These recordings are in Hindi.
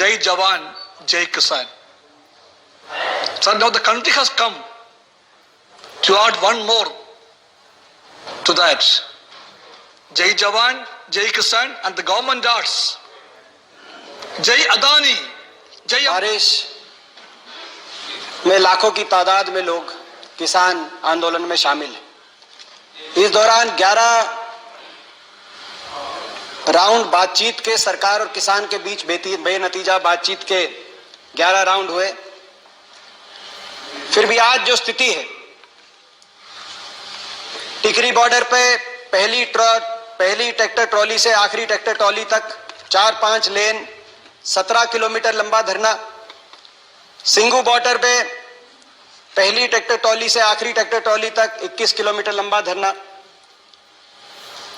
Jai Jawan, Jai Kisan. So now the country has come to add one more to that. Jai Jawan, Jai Kisan, and the government adds Jai Adani, Jai. बारिश में लाखों की तादाद में लोग किसान आंदोलन में शामिल हैं। इस दौरान 11 राउंड बातचीत के सरकार और किसान के बीच बेनतीजा बातचीत के 11 राउंड हुए। फिर भी आज जो स्थिति है, टिकरी बॉर्डर पे पहली ट्रैक्टर ट्रॉली से आखिरी ट्रैक्टर ट्रॉली तक 4-5 लेन, 17 किलोमीटर लंबा धरना। सिंगू बॉर्डर पे पहली ट्रैक्टर ट्रॉली से आखिरी ट्रैक्टर ट्रॉली तक 21 किलोमीटर लंबा धरना।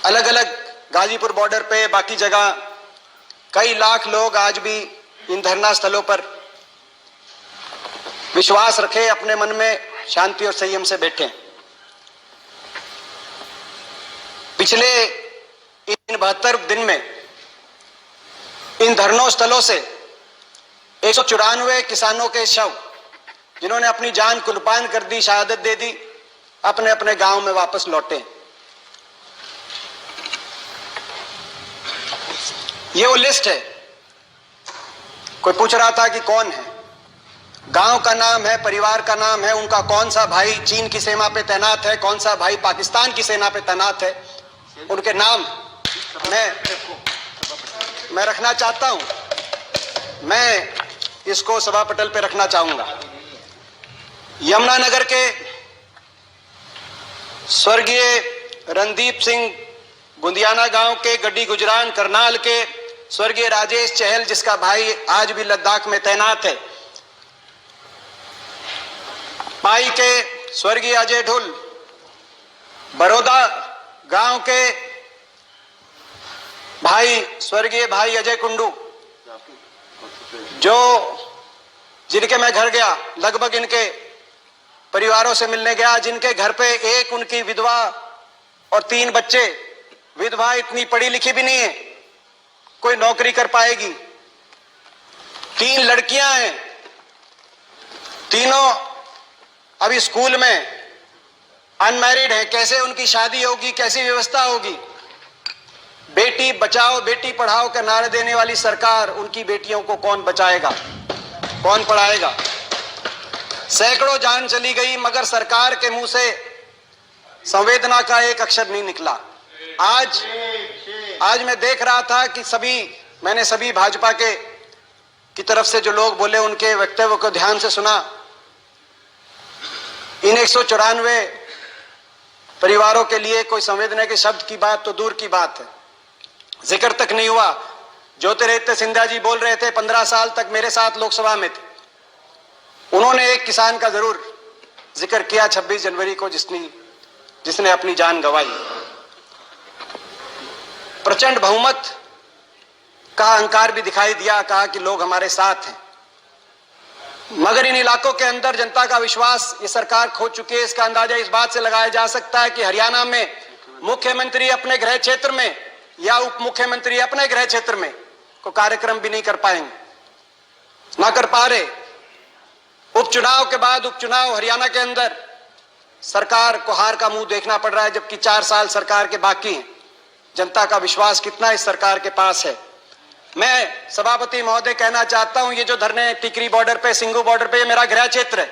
अलग अलग गाजीपुर बॉर्डर पे बाकी जगह कई लाख लोग आज भी इन धरना स्थलों पर विश्वास रखे, अपने मन में शांति और संयम से बैठे। पिछले इन 72 दिन में इन धरनों स्थलों से 194 किसानों के शव, जिन्होंने अपनी जान कुर्बान कर दी, शहादत दे दी, अपने अपने गांव में वापस लौटे। ये वो लिस्ट है। कोई पूछ रहा था कि कौन है, गांव का नाम है, परिवार का नाम है, उनका कौन सा भाई चीन की सीमा पे तैनात है, कौन सा भाई पाकिस्तान की सेना पे तैनात है, उनके नाम मैं रखना चाहता हूं। मैं इसको सभा पटल पे रखना चाहूंगा। यमुनानगर के स्वर्गीय रणदीप सिंह गुंदियाना गांव के, गड्डी गुजरान करनाल के स्वर्गीय राजेश चहल, जिसका भाई आज भी लद्दाख में तैनात है। पाई के स्वर्गीय अजय ढुल, बड़ौदा गांव के भाई स्वर्गीय भाई अजय कुंडू, जिनके मैं घर गया, लगभग इनके परिवारों से मिलने गया, जिनके घर पे एक उनकी विधवा और 3 बच्चे। विधवा इतनी पढ़ी लिखी भी नहीं है, कोई नौकरी कर पाएगी। 3 लड़कियां हैं, तीनों अभी स्कूल में अनमैरिड है। कैसे उनकी शादी होगी, कैसी व्यवस्था होगी? बेटी बचाओ बेटी पढ़ाओ का नारा देने वाली सरकार, उनकी बेटियों को कौन बचाएगा, कौन पढ़ाएगा? सैकड़ों जान चली गई, मगर सरकार के मुंह से संवेदना का एक अक्षर नहीं निकला। आज मैं देख रहा था कि मैंने सभी भाजपा की तरफ से जो लोग बोले, उनके वक्तव्य को ध्यान से सुना। इन 194 परिवारों के लिए कोई संवेदना के शब्द की बात तो दूर की बात है, जिक्र तक नहीं हुआ। ज्योतिरादित्य सिंधिया जी बोल रहे थे, 15 साल तक मेरे साथ लोकसभा में थे, उन्होंने एक किसान का जरूर जिक्र किया 26 जनवरी को, जिसने अपनी जान गंवाई। प्रचंड बहुमत का अहंकार भी दिखाई दिया, कहा कि लोग हमारे साथ हैं। मगर इन इलाकों के अंदर जनता का विश्वास ये सरकार खो चुकी है। इसका अंदाजा इस बात से लगाया जा सकता है कि हरियाणा में मुख्यमंत्री अपने गृह क्षेत्र में या उप मुख्यमंत्री अपने गृह क्षेत्र में को कार्यक्रम भी नहीं कर पाएंगे, ना कर पा रहे। उपचुनाव के बाद उपचुनाव हरियाणा के अंदर सरकार को हार का मुंह देखना पड़ रहा है, जबकि 4 साल सरकार के बाकी हैं। जनता का विश्वास कितना इस सरकार के पास है? मैं सभापति महोदय कहना चाहता हूं, ये जो धरने टिकरी बॉर्डर पे, सिंगू बॉर्डर पे, ये मेरा गृह क्षेत्र है,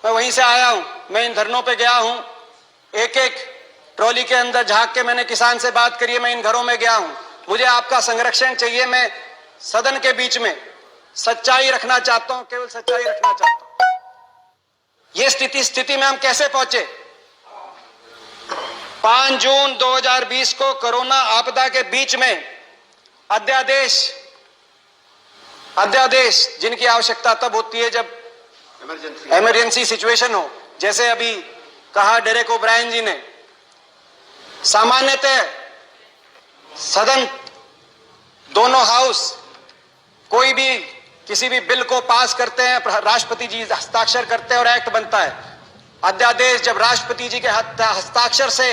मैं वहीं से आया हूं। मैं इन धरनों पे गया हूं, एक एक ट्रॉली के अंदर झांक के मैंने किसान से बात करी है, मैं इन घरों में गया हूं। मुझे आपका संरक्षण चाहिए। मैं सदन के बीच में सच्चाई रखना चाहता हूं, केवल सच्चाई रखना चाहता हूं। ये स्थिति में हम कैसे पहुंचे? 5 जून 2020 को कोरोना आपदा के बीच में अध्यादेश जिनकी आवश्यकता तब होती है जब इमरजेंसी सिचुएशन हो, जैसे अभी कहा डेरेक ओब्रायन जी ने। सामान्यतः सदन, दोनों हाउस कोई भी किसी भी बिल को पास करते हैं, राष्ट्रपति जी हस्ताक्षर करते हैं और एक्ट बनता है। अध्यादेश जब राष्ट्रपति जी के हस्ताक्षर से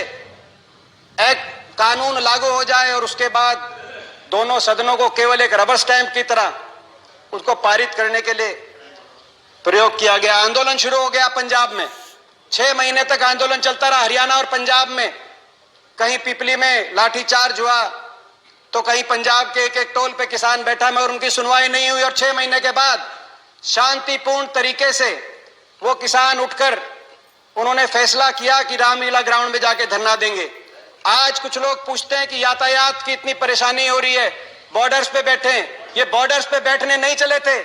एक्ट कानून लागू हो जाए और उसके बाद दोनों सदनों को केवल एक रबर स्टैंप की तरह उसको पारित करने के लिए प्रयोग किया गया। आंदोलन शुरू हो गया पंजाब में, 6 महीने तक आंदोलन चलता रहा। हरियाणा और पंजाब में कहीं पिपली में लाठीचार्ज हुआ तो कहीं पंजाब के एक एक टोल पे किसान बैठा मगर उनकी सुनवाई नहीं हुई। और 6 महीने के बाद शांतिपूर्ण तरीके से वो किसान उठकर उन्होंने फैसला किया कि रामलीला ग्राउंड में जाके धरना देंगे। आज कुछ लोग पूछते हैं कि यातायात की इतनी परेशानी हो रही है, बॉर्डर्स पे बैठे हैं। ये बॉर्डर्स पे बैठने नहीं चले थे,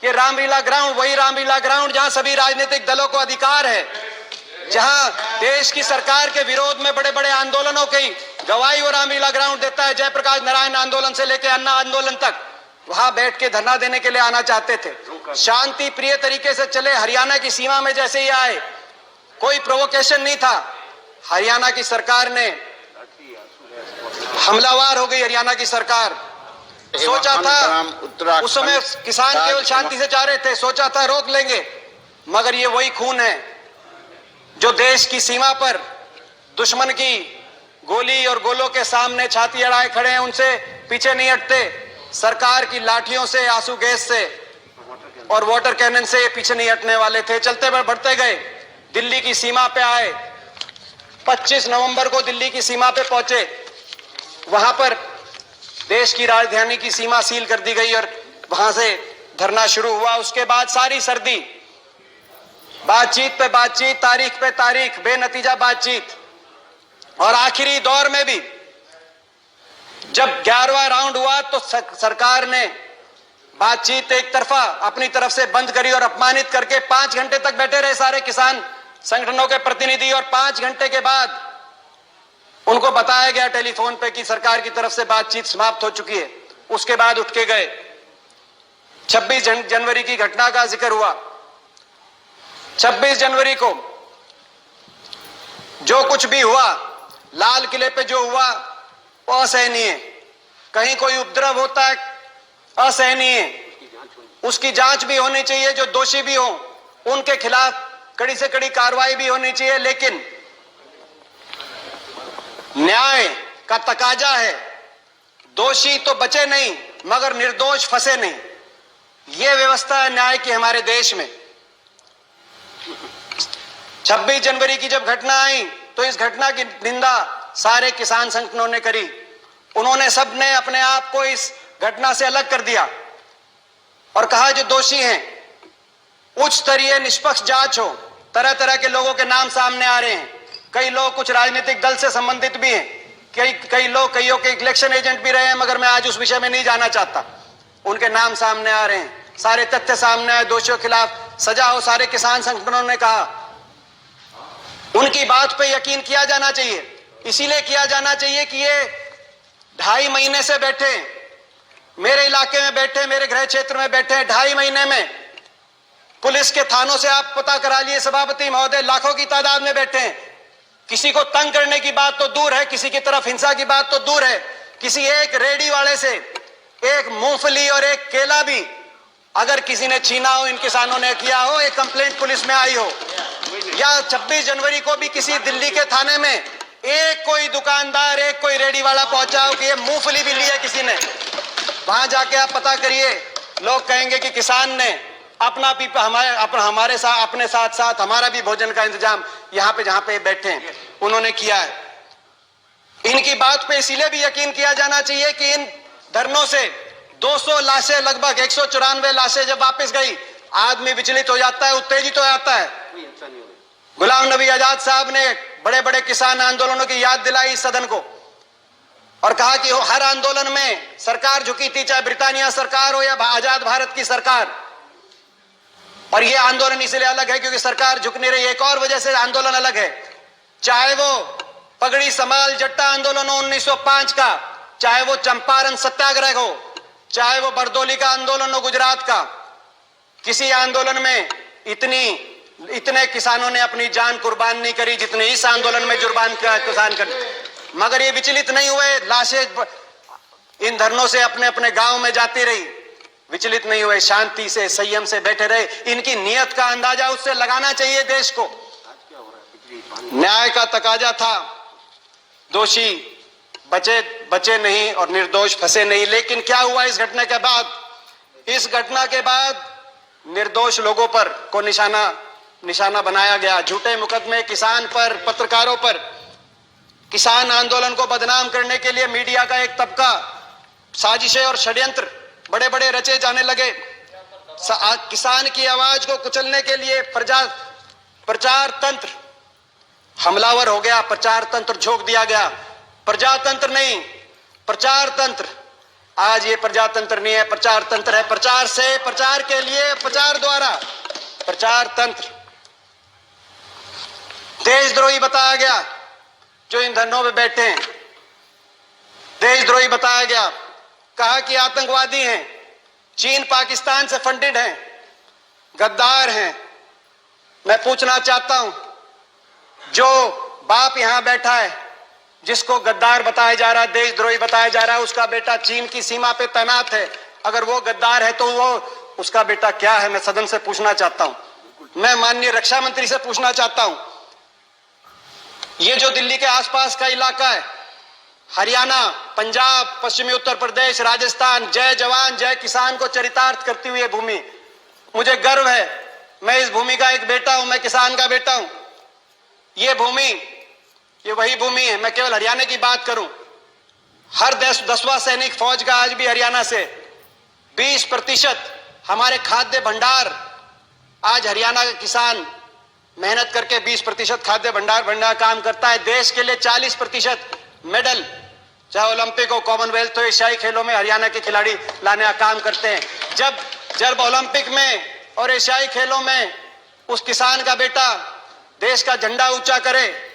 ये रामलीला ग्राउंड वही रामलीला ग्राउंड जहां सभी राजनीतिक दलों को अधिकार है, जहां देश की सरकार के विरोध में बड़े बड़े आंदोलनों की गवाही वो रामलीला ग्राउंड देता है। जयप्रकाश नारायण आंदोलन से लेकर अन्ना आंदोलन तक वहां बैठ के धरना देने के लिए आना चाहते थे। शांति प्रिय तरीके से चले। हरियाणा की सीमा में जैसे ही आए, कोई प्रोवोकेशन नहीं था। हरियाणा की सरकार ने हमलावर हो गई। हरियाणा की सरकार सोचा था, उस समय किसान केवल शांति से जा रहे थे, सोचा था रोक लेंगे, मगर ये वही खून है जो देश की सीमा पर दुश्मन की गोली और गोलों के सामने छाती अड़ाए खड़े हैं, उनसे पीछे नहीं हटते। सरकार की लाठियों से, आंसू गैस से और वाटर कैनन से ये पीछे नहीं हटने वाले थे। चलते बढ़ते गए, दिल्ली की सीमा पे आए। 25 नवंबर को दिल्ली की सीमा पे पहुंचे। वहां पर देश की राजधानी की सीमा सील कर दी गई और वहां से धरना शुरू हुआ। उसके बाद सारी सर्दी, बातचीत पे बातचीत, तारीख पे तारीख, बेनतीजा बातचीत। और आखिरी दौर में भी जब 11वां राउंड हुआ तो सरकार ने बातचीत एक तरफा अपनी तरफ से बंद करी और अपमानित करके 5 घंटे तक बैठे रहे सारे किसान संगठनों के प्रतिनिधि। और 5 घंटे के बाद उनको बताया गया टेलीफोन पे कि सरकार की तरफ से बातचीत समाप्त हो चुकी है। उसके बाद उठ के गए। 26 जनवरी की घटना का जिक्र हुआ। 26 जनवरी को जो कुछ भी हुआ, लाल किले पे जो हुआ वो असहनीय। कहीं कोई उपद्रव होता है, असहनीय। उसकी जांच भी होनी चाहिए, जो दोषी भी हो उनके खिलाफ कड़ी से कड़ी कार्रवाई भी होनी चाहिए। लेकिन न्याय का तकाजा है, दोषी तो बचे नहीं मगर निर्दोष फंसे नहीं। यह व्यवस्था है न्याय की हमारे देश में। 26 जनवरी की जब घटना आई तो इस घटना की निंदा सारे किसान संगठनों ने करी। उन्होंने सबने अपने आप को इस घटना से अलग कर दिया और कहा जो दोषी हैं उच्च स्तरीय निष्पक्ष जांच हो। तरह तरह के लोगों के नाम सामने आ रहे हैं। कई लोग कुछ राजनीतिक दल से संबंधित भी हैं, कई लोग कईयों के इलेक्शन एजेंट भी रहे हैं, मगर मैं आज उस विषय में नहीं जाना चाहता। उनके नाम सामने आ रहे हैं, सारे तथ्य सामने आए, दोषियों के खिलाफ सजा हो। सारे किसान संगठनों ने कहा उनकी बात पे यकीन किया जाना चाहिए। इसीलिए किया जाना चाहिए कि ये 2.5 महीने से बैठे, मेरे इलाके में बैठे, मेरे गृह क्षेत्र में बैठे, 2.5 महीने में पुलिस के थानों से आप पता करा लिए सभापति महोदय, लाखों की तादाद में बैठे हैं। किसी को तंग करने की बात तो दूर है, किसी की तरफ हिंसा की बात तो दूर है, किसी एक रेडी वाले से एक मूंगफली और एक केला भी अगर किसी ने छीना हो, इन किसानों ने किया हो, एक कंप्लेंट पुलिस में आई हो, या 26 जनवरी को भी किसी दिल्ली के थाने में एक कोई दुकानदार, एक कोई रेडी वाला पहुंचा हो कि ये मूंगफली भी ली है किसी ने, वहां जाके आप पता करिए। लोग कहेंगे कि किसान ने अपना भी हमारे साथ, अपने साथ साथ हमारा भी भोजन का इंतजाम यहाँ पे जहां पे बैठे हैं उन्होंने किया है। इनकी बात पे इसीलिए भी यकीन किया जाना चाहिए कि इन धरनों से 200 लाशें, लगभग 194 लाशें जब वापस गई, आदमी विचलित हो जाता है, उत्तेजित हो जाता है। गुलाम नबी आजाद साहब ने बड़े बड़े किसान आंदोलनों की याद दिलाई सदन को और कहा कि हर आंदोलन में सरकार झुकी थी, चाहे ब्रिटानिया सरकार हो या आजाद भारत की सरकार। और यह आंदोलन इसलिए अलग है क्योंकि सरकार झुक नहीं रही। एक और वजह से आंदोलन अलग है, चाहे वो पगड़ी समाल जट्टा आंदोलन हो 1905 का, चाहे वो चंपारण सत्याग्रह हो, चाहे वो बरदौली का आंदोलन हो गुजरात का। किसी आंदोलन में इतने किसानों ने अपनी जान कुर्बान नहीं करी जितने इस आंदोलन में किसान कर। मगर ये विचलित नहीं हुए, लाशें इन धरनों से अपने अपने गांव में जाती रही, विचलित नहीं हुए, शांति से संयम से बैठे रहे। इनकी नियत का अंदाजा उससे लगाना चाहिए देश को। न्याय का तकाजा था, दोषी बचे नहीं और निर्दोष फंसे नहीं। लेकिन क्या हुआ इस घटना के बाद? इस घटना के बाद निर्दोष लोगों पर को निशाना बनाया गया। झूठे मुकदमे किसान पर, पत्रकारों पर। किसान आंदोलन को बदनाम करने के लिए मीडिया का एक तबका साजिशें और षड्यंत्र बड़े बड़े रचे जाने लगे। किसान की आवाज को कुचलने के लिए प्रचार तंत्र हमलावर हो गया, प्रचार तंत्र झोंक दिया गया। प्रजातंत्र नहीं, प्रचार तंत्र। आज ये प्रजातंत्र नहीं है, प्रचार तंत्र है। प्रचार से, प्रचार के लिए, प्रचार द्वारा प्रचार तंत्र। देशद्रोही बताया गया जो इन धरनों में बैठे हैं, देशद्रोही बताया गया। कहा कि आतंकवादी हैं, चीन पाकिस्तान से फंडेड हैं, गद्दार हैं। मैं पूछना चाहता हूं, जो बाप यहां बैठा है जिसको गद्दार बताया जा रहा है, देशद्रोही बताया जा रहा है, उसका बेटा चीन की सीमा पे तैनात है। अगर वो गद्दार है तो वो उसका बेटा क्या है? मैं सदन से पूछना चाहता हूं। मैं माननीय रक्षा मंत्री से पूछना चाहता हूं, ये जो दिल्ली के आसपास का इलाका है, हरियाणा, पंजाब, पश्चिमी उत्तर प्रदेश, राजस्थान, जय जवान जय किसान को चरितार्थ करती हुई भूमि, मुझे गर्व है। मैं इस भूमि का एक बेटा हूं, मैं किसान का बेटा हूं। ये भूमि, ये वही भूमि है। मैं केवल हरियाणा की बात करूं, हर 10वां सैनिक फौज का आज भी हरियाणा से। 20% हमारे खाद्य भंडार, आज हरियाणा का किसान मेहनत करके 20% खाद्य भंडार काम करता है। देश के लिए 40% मेडल, चाहे ओलंपिक हो, कॉमनवेल्थ हो, एशियाई खेलों में हरियाणा के खिलाड़ी लाने का काम करते हैं। जब ओलंपिक में और एशियाई खेलों में उस किसान का बेटा देश का झंडा ऊंचा करे,